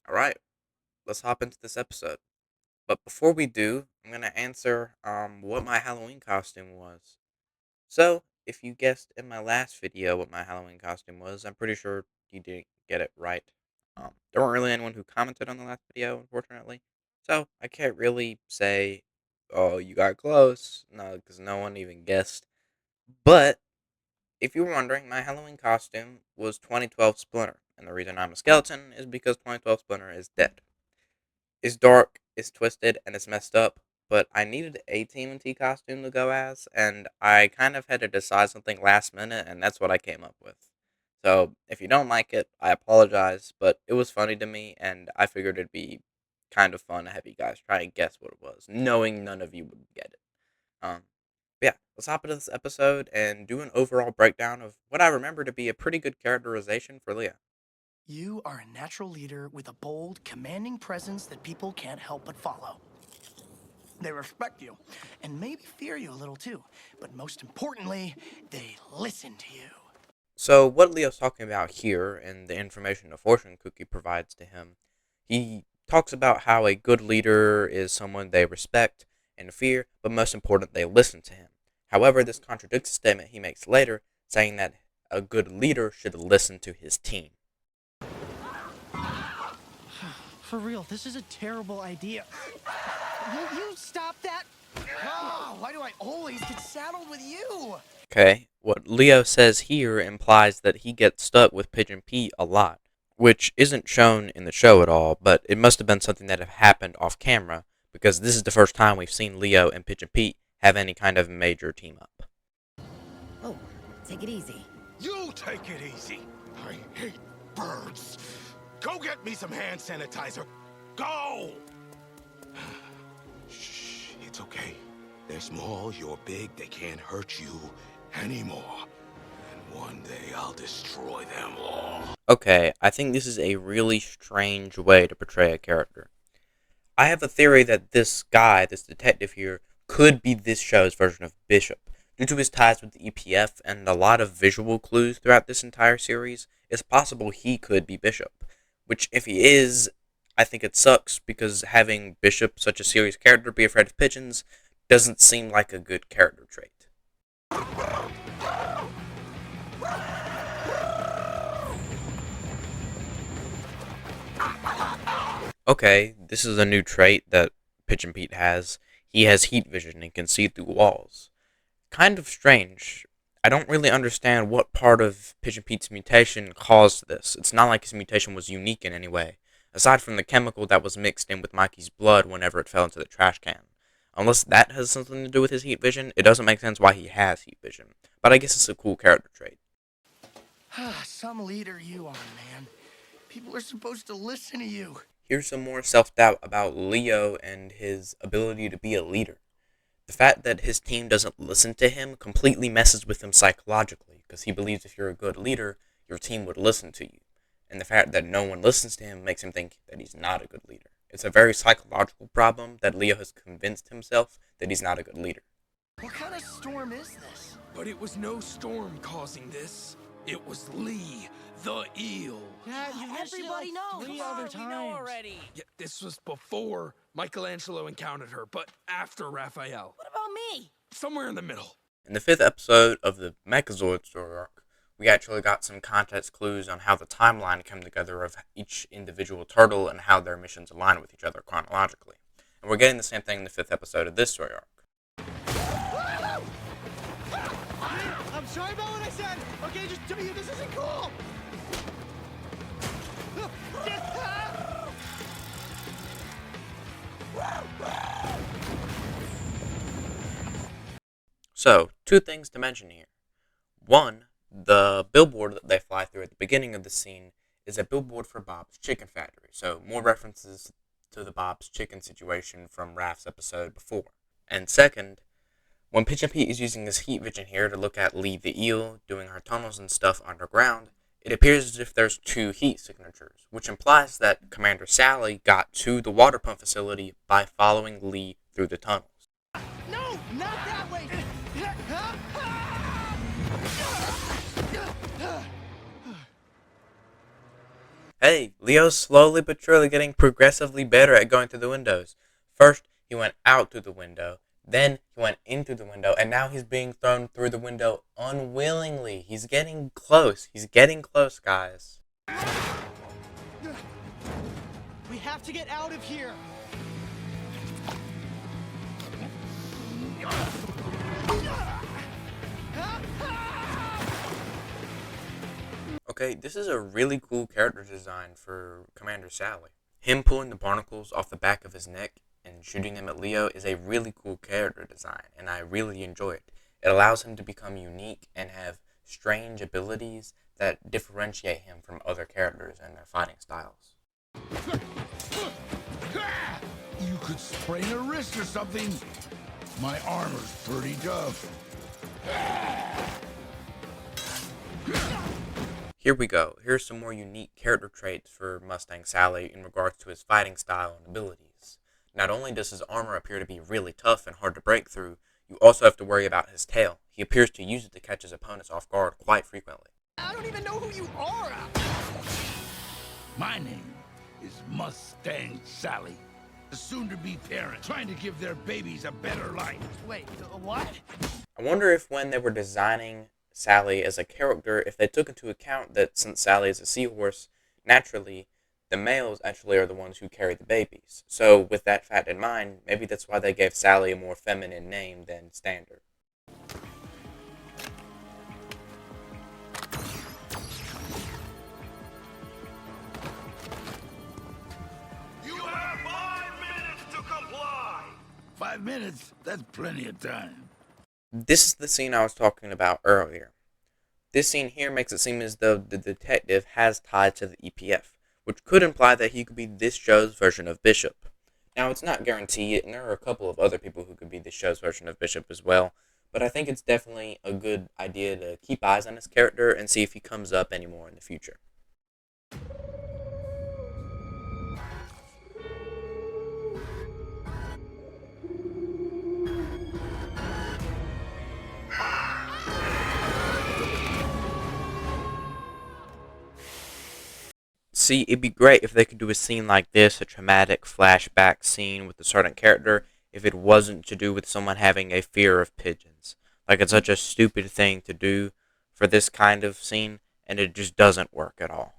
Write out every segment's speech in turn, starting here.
All right, let's hop into this episode. But before we do, I'm gonna answer what my Halloween costume was. So, if you guessed in my last video what my Halloween costume was, I'm pretty sure you didn't get it right. There weren't really anyone who commented on the last video, unfortunately. So I can't really say, "Oh, you got close," no, because no one even guessed. But if you were wondering, my Halloween costume was 2012 Splinter, and the reason I'm a skeleton is because 2012 Splinter is dead. It's dark, it's twisted, and it's messed up. But I needed a TMNT costume to go as, and I kind of had to decide something last minute, and that's what I came up with. So if you don't like it, I apologize, but it was funny to me, and I figured it'd be kind of fun to have you guys try and guess what it was, knowing none of you would get it. Um, but yeah, let's hop into this episode and do an overall breakdown of what I remember to be a pretty good characterization for Leah. You are a natural leader with a bold, commanding presence that people can't help but follow. They respect you, and maybe fear you a little too, but most importantly, they listen to you. So, what Leo's talking about here, and the information the fortune cookie provides to him, he talks about how a good leader is someone they respect and fear, but most important, they listen to him. However, this contradicts a statement he makes later, saying that a good leader should listen to his team. For real, this is a terrible idea. Will you stop that? Oh, why do I always get saddled with you? Okay, what Leo says here implies that he gets stuck with Pigeon Pete a lot, which isn't shown in the show at all, but it must have been something that have happened off camera, because this is the first time we've seen Leo and Pigeon Pete have any kind of major team up. Oh, take it easy. You take it easy. I hate birds. Go get me some hand sanitizer. Go! Shh, it's okay. They're small, you're big, they can't hurt you anymore. And one day I'll destroy them all. Okay, I think this is a really strange way to portray a character. I have a theory that this guy, this detective here, could be this show's version of Bishop. Due to his ties with the EPF and a lot of visual clues throughout this entire series, it's possible he could be Bishop. Which, if he is, I think it sucks, because having Bishop, such a serious character, be afraid of pigeons doesn't seem like a good character trait. Okay, this is a new trait that Pigeon Pete has. He has heat vision and can see through walls. Kind of strange. I don't really understand what part of Pigeon Pete's mutation caused this. It's not like his mutation was unique in any way, aside from the chemical that was mixed in with Mikey's blood whenever it fell into the trash can. Unless that has something to do with his heat vision, it doesn't make sense why he has heat vision. But I guess it's a cool character trait. Some leader you are, man. People are supposed to listen to you. Here's some more self-doubt about Leo and his ability to be a leader. The fact that his team doesn't listen to him completely messes with him psychologically, because he believes if you're a good leader, your team would listen to you. And the fact that no one listens to him makes him think that he's not a good leader. It's a very psychological problem that Leo has convinced himself that he's not a good leader. What kind of storm is this? But it was no storm causing this. It was Lee, the eel. Yeah, you Everybody knows. three Come other on, we know times. already. Yeah, this was before Michelangelo encountered her, but after Raphael. What about me? Somewhere in the middle. In the 5th episode of the Mechazoid story arc, we actually got some context clues on how the timeline came together of each individual turtle and how their missions align with each other chronologically. And we're getting the same thing in the 5th episode of this story arc. I'm sorry about what I said. Okay, just tell you this isn't cool. So, two things to mention here. One, the billboard that they fly through at the beginning of the scene is a billboard for Bob's Chicken Factory. So, more references to the Bob's Chicken situation from Raph's episode before. And second, when Pigeon Pete is using his heat vision here to look at Lee the Eel doing her tunnels and stuff underground, it appears as if there's two heat signatures, which implies that Commander Sally got to the water pump facility by following Lee through the tunnels. No, not that way. Hey, Leo's slowly but surely getting progressively better at going through the windows. First, he went out through the window, then he went in through the window, and now he's being thrown through the window unwillingly. He's getting close. He's getting close, guys. We have to get out of here. Okay, this is a really cool character design for Commander Sally. Him pulling the barnacles off the back of his neck and shooting them at Leo is a really cool character design, and I really enjoy it. It allows him to become unique and have strange abilities that differentiate him from other characters and their fighting styles. You could sprain a wrist or something. My armor's pretty tough. Here we go. Here's some more unique character traits for Mustang Sally in regards to his fighting style and abilities. Not only does his armor appear to be really tough and hard to break through, you also have to worry about his tail. He appears to use it to catch his opponents off guard quite frequently. I don't even know who you are. My name is Mustang Sally, the soon-to-be parent trying to give their babies a better life. Wait, what? I wonder if when they were designing Sally as a character, if they took into account that since Sally is a seahorse, naturally, the males actually are the ones who carry the babies. So with that fact in mind, maybe that's why they gave Sally a more feminine name than standard. You have 5 minutes to comply! 5 minutes? That's plenty of time. This is the scene I was talking about earlier. This scene here makes it seem as though the detective has ties to the EPF, which could imply that he could be this show's version of Bishop. Now, it's not guaranteed, and there are a couple of other people who could be this show's version of Bishop as well, but I think it's definitely a good idea to keep eyes on his character and see if he comes up anymore in the future. See, it'd be great if they could do a scene like this, a traumatic flashback scene with a certain character, if it wasn't to do with someone having a fear of pigeons. Like, it's such a stupid thing to do for this kind of scene, and it just doesn't work at all.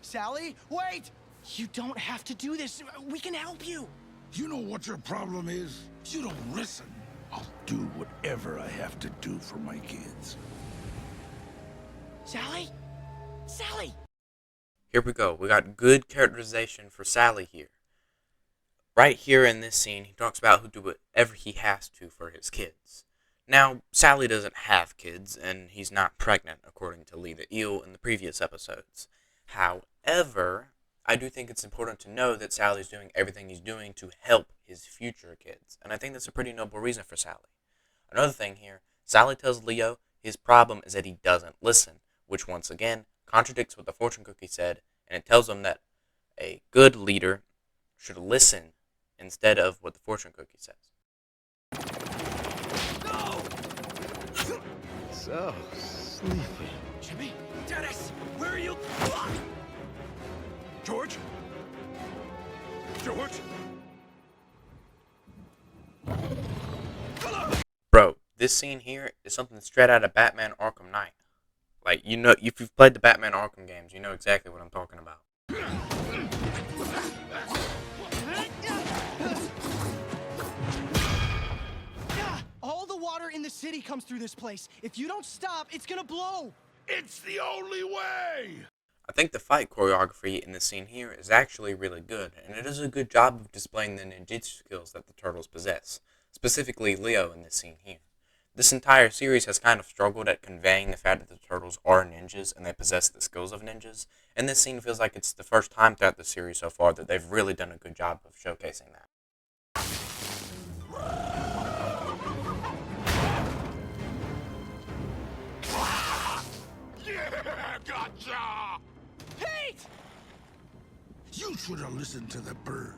Sally, wait! You don't have to do this. We can help you. You know what your problem is? You don't listen. I'll do whatever I have to do for my kids. Sally? Sally! Here we go. We got good characterization for Sally here. Right here in this scene, he talks about he'll do whatever he has to for his kids. Now, Sally doesn't have kids, and he's not pregnant, according to Lee the Eel in the previous episodes. However, I do think it's important to know that Sally's doing everything he's doing to help his future kids, and I think that's a pretty noble reason for Sally. Another thing here, Sally tells Leo his problem is that he doesn't listen, which once again contradicts what the fortune cookie said, and it tells him that a good leader should listen instead of what the fortune cookie says. So sleepy. Jimmy, Dennis, where are you? George? George? Bro, this scene here is something straight out of Batman Arkham Knight. Like, you know, if you've played the Batman Arkham games, you know exactly what I'm talking about. All the water in the city comes through this place. If you don't stop, it's gonna blow. It's the only way! I think the fight choreography in this scene here is actually really good, and it does a good job of displaying the ninjutsu skills that the turtles possess, specifically Leo in this scene here. This entire series has kind of struggled at conveying the fact that the turtles are ninjas and they possess the skills of ninjas, and this scene feels like it's the first time throughout the series so far that they've really done a good job of showcasing that. Yeah, gotcha! Pete! You should have listened to the bird.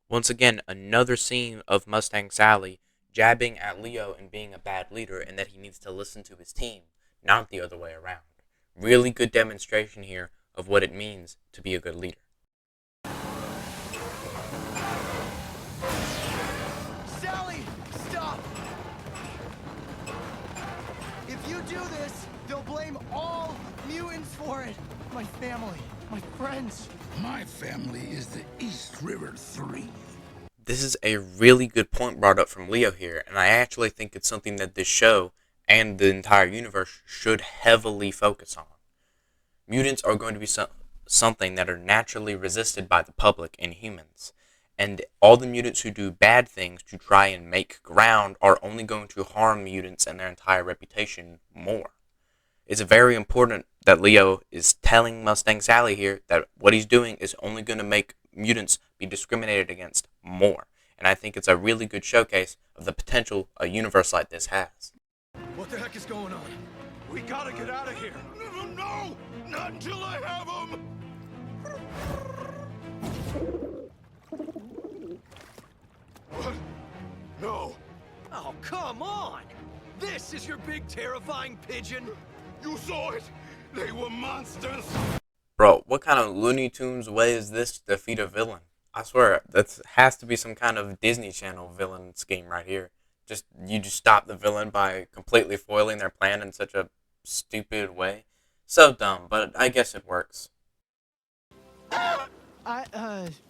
Once again, another scene of Mustang Sally jabbing at Leo and being a bad leader and that he needs to listen to his team, not the other way around. Really good demonstration here of what it means to be a good leader. Sally, stop! If you do this, they'll blame all mutants for it. My family, my friends. My family is the East River Three. This is a really good point brought up from Leo here, and I actually think it's something that this show and the entire universe should heavily focus on. Mutants are going to be something that are naturally resisted by the public and humans, and all the mutants who do bad things to try and make ground are only going to harm mutants and their entire reputation more. It's very important that Leo is telling Mustang Sally here that what he's doing is only going to make mutants be discriminated against more. And I think it's a really good showcase of the potential a universe like this has. What the heck is going on? We gotta get out of here. No! Not until I have him! What? No! Oh, come on! This is your big terrifying pigeon? You saw it! They were monsters! Bro, what kind of Looney Tunes way is this to defeat a villain? I swear, that has to be some kind of Disney Channel villain scheme right here. You just stop the villain by completely foiling their plan in such a stupid way. So dumb, but I guess it works.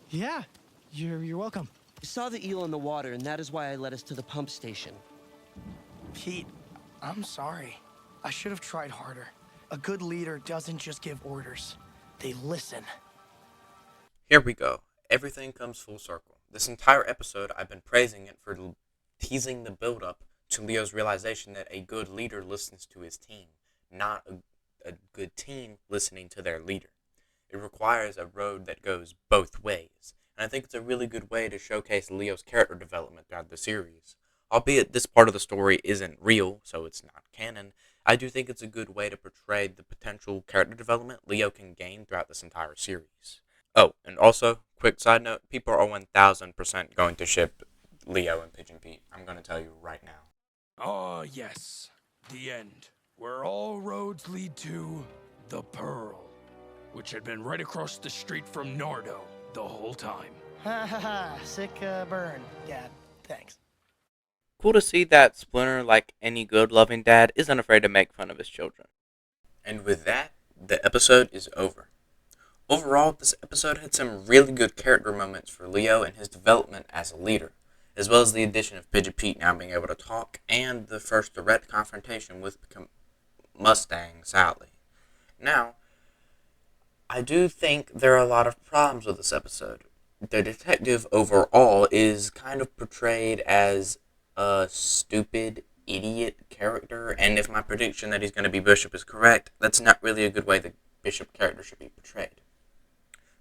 Yeah, you're welcome. I saw the eel in the water, and that is why I led us to the pump station. Pete, I'm sorry. I should have tried harder. A good leader doesn't just give orders. They listen. Here we go. Everything comes full circle. This entire episode, I've been praising it for teasing the build-up to Leo's realization that a good leader listens to his team, not a good team listening to their leader. It requires a road that goes both ways, and I think it's a really good way to showcase Leo's character development throughout the series. Albeit this part of the story isn't real, so it's not canon, I do think it's a good way to portray the potential character development Leo can gain throughout this entire series. Oh, and also, quick side note, people are 1000% going to ship Leo and Pigeon Pete. I'm going to tell you right now. Oh, yes. The end. Where all roads lead to the Pearl, which had been right across the street from Nardo the whole time. Ha ha ha, sick burn. Yeah, thanks. Cool to see that Splinter, like any good loving dad, isn't afraid to make fun of his children. And with that, the episode is over. Overall, this episode had some really good character moments for Leo and his development as a leader, as well as the addition of Pigeon Pete now being able to talk, and the first direct confrontation with Mustang Sally. Now, I do think there are a lot of problems with this episode. The detective overall is kind of portrayed as a stupid idiot character, and if my prediction that he's going to be Bishop is correct, that's not really a good way the Bishop character should be portrayed.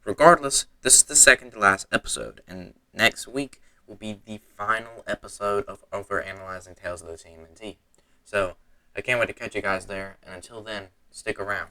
Regardless, this is the second to last episode, and next week will be the final episode of Overanalyzing Tales of the TMNT. So, I can't wait to catch you guys there, and until then, stick around.